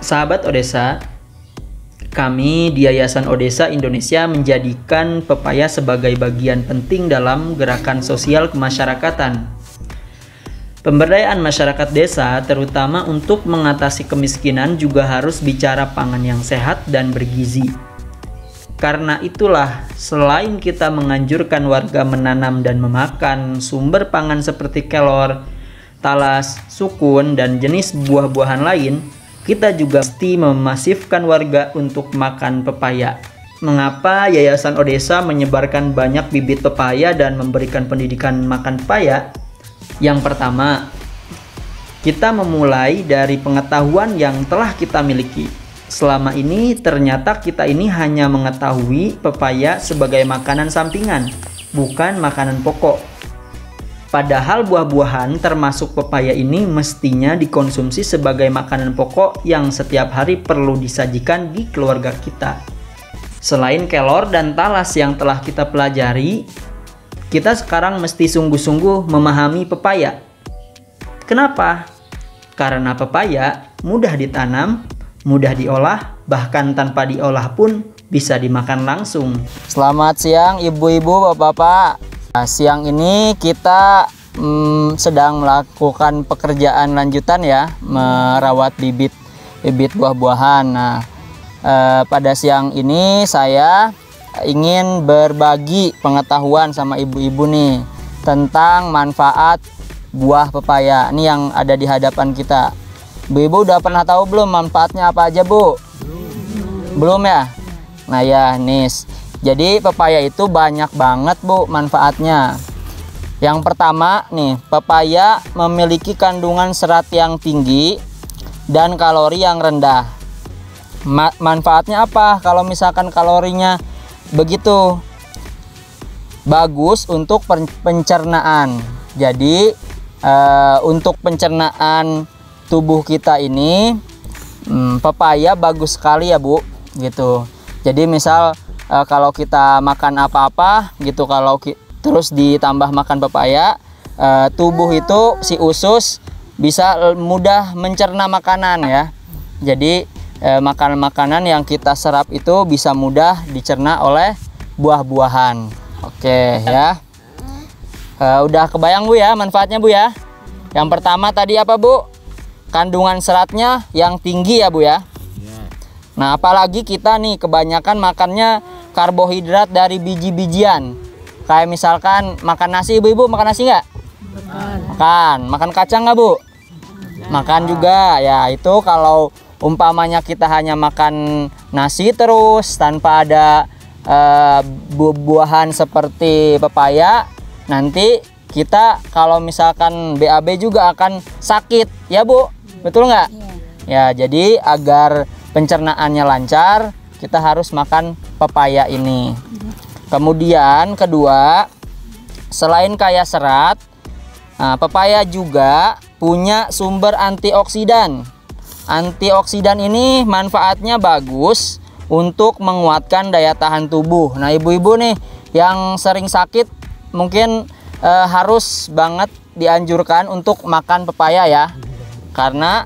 Sahabat Odesa, kami di Yayasan Odesa Indonesia menjadikan pepaya sebagai bagian penting dalam gerakan sosial kemasyarakatan. Pemberdayaan masyarakat desa, terutama untuk mengatasi kemiskinan, juga harus bicara pangan yang sehat dan bergizi. Karena itulah, selain kita menganjurkan warga menanam dan memakan sumber pangan seperti kelor, talas, sukun, dan jenis buah-buahan lain, kita juga mesti memasifkan warga untuk makan pepaya. Mengapa Yayasan Odesa menyebarkan banyak bibit pepaya dan memberikan pendidikan makan pepaya? Yang pertama, kita memulai dari pengetahuan yang telah kita miliki. Selama ini ternyata kita ini hanya mengetahui pepaya sebagai makanan sampingan, bukan makanan pokok. Padahal buah-buahan termasuk pepaya ini mestinya dikonsumsi sebagai makanan pokok yang setiap hari perlu disajikan di keluarga kita. Selain kelor dan talas yang telah kita pelajari, kita sekarang mesti sungguh-sungguh memahami pepaya. Kenapa? Karena pepaya mudah ditanam, mudah diolah, bahkan tanpa diolah pun bisa dimakan langsung. Selamat siang ibu-ibu, bapak-bapak. Nah, siang ini kita sedang melakukan pekerjaan lanjutan ya, merawat bibit buah-buahan. Nah, pada siang ini saya ingin berbagi pengetahuan sama ibu-ibu nih tentang manfaat buah pepaya. Ini yang ada di hadapan kita. Ibu-ibu udah pernah tahu belum manfaatnya apa aja, Bu? Belum ya? Nah ya, nis. Jadi pepaya itu banyak banget, Bu, manfaatnya. Yang pertama nih, pepaya memiliki kandungan serat yang tinggi dan kalori yang rendah. Manfaatnya apa? Kalau misalkan kalorinya begitu, bagus untuk pencernaan. Jadi untuk pencernaan tubuh kita ini, pepaya bagus sekali ya, Bu, gitu. Jadi misal kalau kita makan apa-apa gitu, kalau terus ditambah makan pepaya, tubuh itu si usus bisa mudah mencerna makanan ya. Jadi makanan-makanan yang kita serap itu bisa mudah dicerna oleh buah-buahan. Oke ya. Udah kebayang, Bu, ya manfaatnya, Bu, ya. Yang pertama tadi apa, Bu? Kandungan seratnya yang tinggi ya, Bu, ya. Nah, apalagi kita nih kebanyakan makannya karbohidrat dari biji-bijian. Kayak misalkan makan nasi, ibu-ibu makan nasi nggak? Makan. Makan kacang nggak, Bu? Makan juga. Ya, itu kalau umpamanya kita hanya makan nasi terus tanpa ada buah-buahan seperti pepaya, nanti kita kalau misalkan BAB juga akan sakit, ya, Bu? Betul nggak? Ya, jadi agar pencernaannya lancar, kita harus makan pepaya ini. Kemudian kedua, selain kaya serat, pepaya juga punya sumber antioksidan. Antioksidan ini manfaatnya bagus untuk menguatkan daya tahan tubuh. Nah, ibu-ibu nih yang sering sakit mungkin harus banget dianjurkan untuk makan pepaya ya. Karena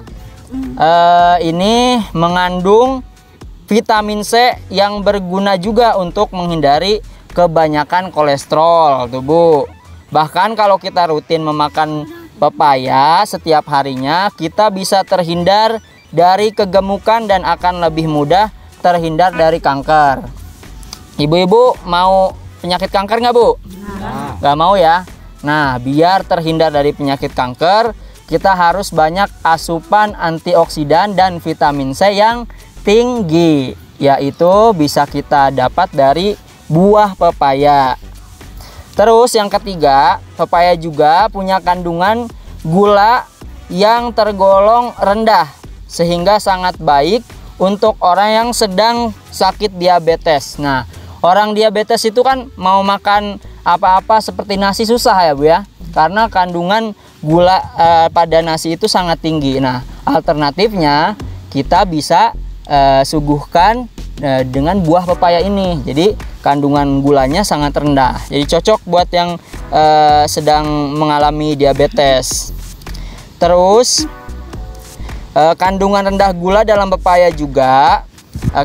ini mengandung vitamin C yang berguna juga untuk menghindari kebanyakan kolesterol tuh, Bu. Bahkan kalau kita rutin memakan pepaya setiap harinya, kita bisa terhindar dari kegemukan dan akan lebih mudah terhindar dari kanker. Ibu-ibu mau penyakit kanker nggak, Bu? Nggak mau ya? Nah, biar terhindar dari penyakit kanker, kita harus banyak asupan antioksidan dan vitamin C yang tinggi, yaitu bisa kita dapat dari buah pepaya. Terus yang ketiga, pepaya juga punya kandungan gula yang tergolong rendah, sehingga sangat baik untuk orang yang sedang sakit diabetes. Nah, orang diabetes itu kan mau makan apa-apa seperti nasi susah ya, Bu, ya, karena kandungan gula pada nasi itu sangat tinggi. Nah, alternatifnya kita bisa suguhkan dengan buah pepaya ini. Jadi kandungan gulanya sangat rendah. Jadi cocok buat yang sedang mengalami diabetes. Terus kandungan rendah gula dalam pepaya juga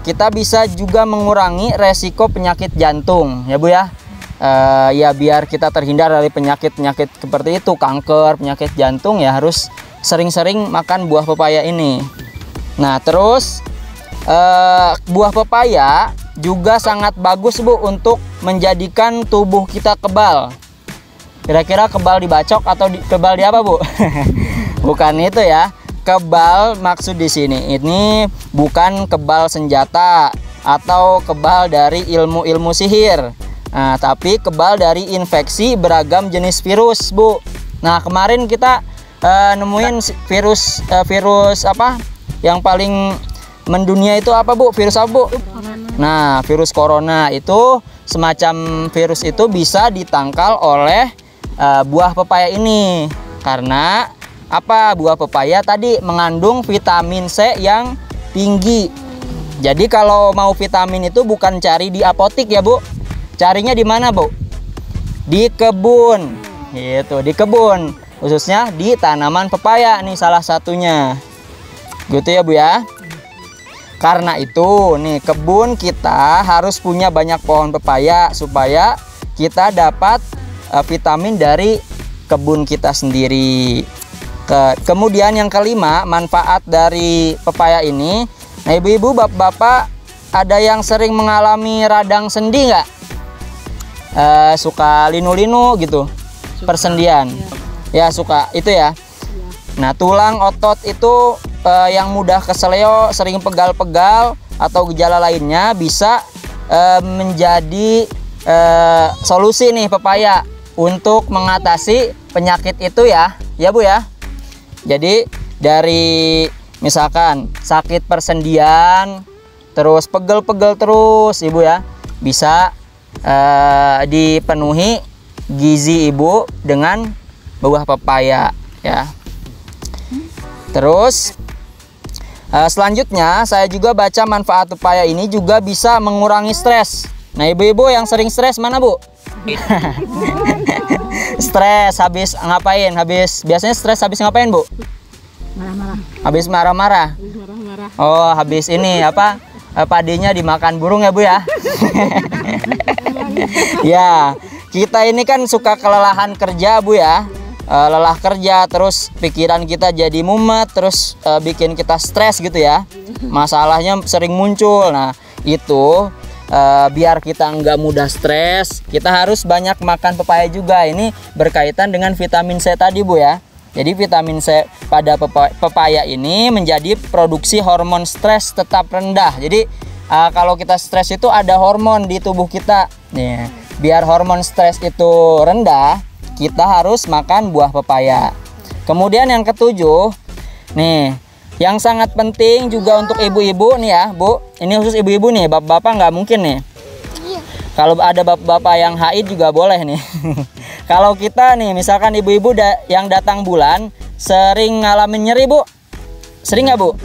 kita bisa juga mengurangi resiko penyakit jantung ya Bu ya. Ya biar kita terhindar dari penyakit-penyakit seperti itu, kanker, penyakit jantung, ya harus sering-sering makan buah pepaya ini. Nah terus buah pepaya juga sangat bagus Bu untuk menjadikan tubuh kita kebal. Kira-kira kebal dibacok atau kebal di apa Bu? Bukan itu ya. Kebal maksud di sini ini bukan kebal senjata atau kebal dari ilmu-ilmu sihir. Nah, tapi kebal dari infeksi beragam jenis virus, Bu. Nah, kemarin kita nemuin virus apa? Yang paling mendunia itu apa, Bu? Virus apa, Bu? Nah, virus corona itu semacam virus itu bisa ditangkal oleh buah pepaya ini. Karena apa? Buah pepaya tadi mengandung vitamin C yang tinggi. Jadi kalau mau vitamin itu bukan cari di apotik ya Bu. Carinya di mana Bu? Di kebun. Gitu, di kebun. Khususnya di tanaman pepaya nih salah satunya. Gitu ya Bu ya. Karena itu nih kebun kita harus punya banyak pohon pepaya supaya kita dapat vitamin dari kebun kita sendiri. Kemudian yang kelima, manfaat dari pepaya ini. Nah ibu-ibu, bapak-bapak, ada yang sering mengalami radang sendi nggak? Suka linu-linu gitu, persendian. Ya suka itu ya. Nah tulang otot itu yang mudah keseleo, sering pegal-pegal atau gejala lainnya bisa menjadi solusi nih pepaya untuk mengatasi penyakit itu ya Bu ya. Jadi dari misalkan sakit persendian, terus pegel-pegel terus Ibu ya, bisa dipenuhi gizi Ibu dengan buah pepaya ya. Terus selanjutnya saya juga baca manfaat pepaya ini juga bisa mengurangi stres. Nah ibu-ibu yang sering stres mana Bu? Stres habis ngapain? Biasanya stres habis ngapain Bu? Marah-marah. Habis marah-marah. Oh, habis ini apa? Padinya dimakan burung ya Bu ya. Ya, kita ini kan suka kelelahan kerja Bu ya. Lelah kerja terus pikiran kita jadi mumet, terus bikin kita stres gitu ya. Masalahnya sering muncul. Nah, itu biar kita nggak mudah stres, kita harus banyak makan pepaya juga. Ini berkaitan dengan vitamin C tadi Bu ya. Jadi vitamin C pada pepaya ini menjadi produksi hormon stres tetap rendah. Jadi kalau kita stres itu ada hormon di tubuh kita. Nih, biar hormon stres itu rendah, kita harus makan buah pepaya. Kemudian yang ketujuh, nih yang sangat penting juga untuk ibu-ibu nih ya Bu. Ini khusus ibu-ibu nih, bapak-bapak nggak mungkin nih. Kalau ada bapak-bapak yang haid juga boleh nih. Kalau kita nih misalkan ibu-ibu yang datang bulan sering ngalamin nyeri Bu. Sering nggak Bu?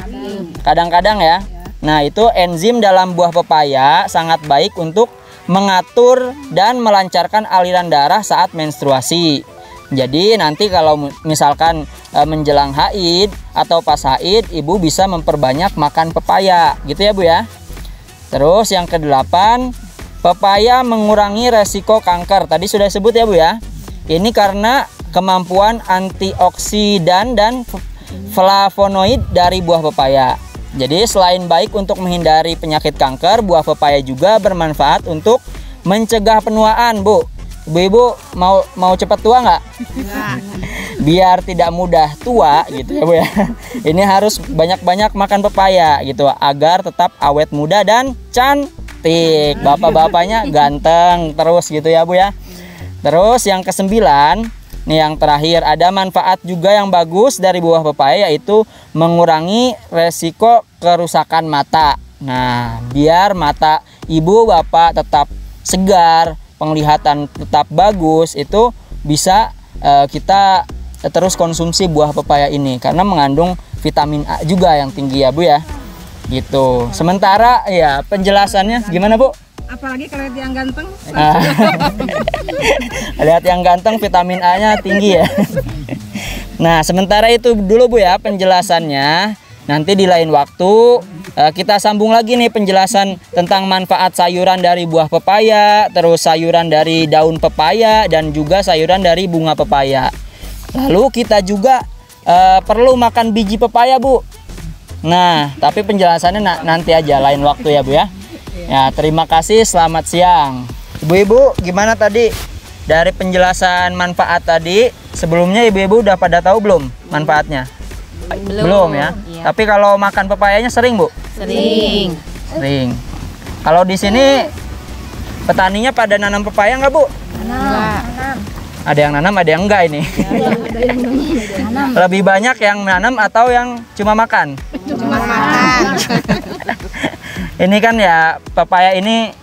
Kadang-kadang ya. Nah itu enzim dalam buah pepaya sangat baik untuk mengatur dan melancarkan aliran darah saat menstruasi. Jadi nanti kalau misalkan menjelang haid atau pas haid, ibu bisa memperbanyak makan pepaya gitu ya Bu ya. Terus yang kedelapan, pepaya mengurangi resiko kanker. Tadi sudah sebut ya Bu ya. Ini karena kemampuan antioksidan dan flavonoid dari buah pepaya. Jadi selain baik untuk menghindari penyakit kanker, buah pepaya juga bermanfaat untuk mencegah penuaan Bu. Ibu-ibu mau cepat tua nggak? Biar tidak mudah tua gitu ya Bu ya. Ini harus banyak-banyak makan pepaya gitu agar tetap awet muda dan cantik. Bapak-bapaknya ganteng terus gitu ya Bu ya. Terus yang kesembilan, nih yang terakhir, ada manfaat juga yang bagus dari buah pepaya, yaitu mengurangi resiko kerusakan mata. Nah, biar mata ibu bapak tetap segar, penglihatan tetap bagus, itu bisa kita terus konsumsi buah pepaya ini karena mengandung vitamin A juga yang tinggi ya Bu ya. Gitu. Sementara ya penjelasannya gimana Bu? Apalagi kalau lihat yang ganteng. Lihat yang ganteng vitamin A-nya tinggi ya. Nah, sementara itu dulu Bu ya penjelasannya. nanti di lain waktu kita sambung lagi nih penjelasan tentang manfaat sayuran dari buah pepaya, terus sayuran dari daun pepaya, dan juga sayuran dari bunga pepaya. Lalu kita juga perlu makan biji pepaya, Bu. Nah, tapi penjelasannya nanti aja lain waktu ya, Bu ya. Ya, terima kasih, selamat siang. Ibu-ibu, gimana tadi dari penjelasan manfaat tadi? Sebelumnya ibu-ibu udah pada tahu belum manfaatnya? Belum ya. Iya. Tapi kalau makan pepayanya sering, Bu? Sering. Sering. Kalau di sini petaninya pada nanam pepaya nggak, Bu? Enggak. Ada yang nanam, ada yang enggak ini. Lebih banyak yang nanam atau yang cuma makan? Cuma makan. Ini kan ya pepaya ini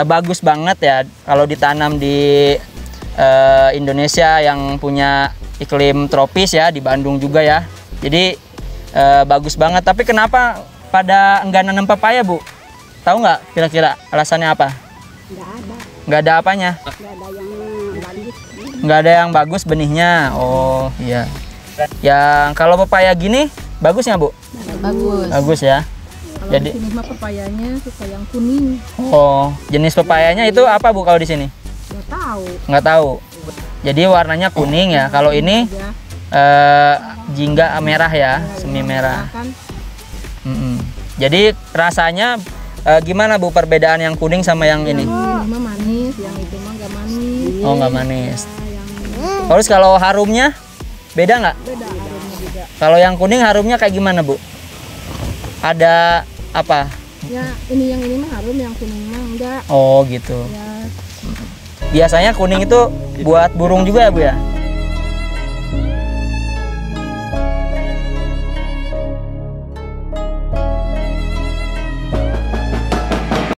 bagus banget ya kalau ditanam di Indonesia yang punya iklim tropis ya, di Bandung juga ya. Jadi bagus banget. Tapi kenapa pada enggak nanam pepaya, Bu? Tahu nggak kira-kira alasannya apa? Nggak ada apanya? Nggak ada yang bagus benihnya. Oh iya. Yang kalau pepaya gini bagusnya, Bu? Bagus. Bagus ya. Jadi Ini mah pepayanya suka yang kuning. oh, jenis pepayanya itu apa, Bu, kalau di sini? Enggak tahu. Nggak tahu. Jadi warnanya kuning ya. Kalau ini jingga merah ya, semi merah. Kan Mm-mm. Jadi rasanya gimana, Bu, perbedaan yang kuning sama yang ini? ini mah manis, yang itu mah enggak manis. Oh, nggak manis. Yang Terus kalau harumnya beda nggak? beda harumnya juga. Kalau yang kuning harumnya kayak gimana, Bu? Ada apa? Ya, yang ini mah harum, yang kuning mah enggak. Oh gitu. Ya, Biasanya kuning itu buat burung juga ya, Bu ya?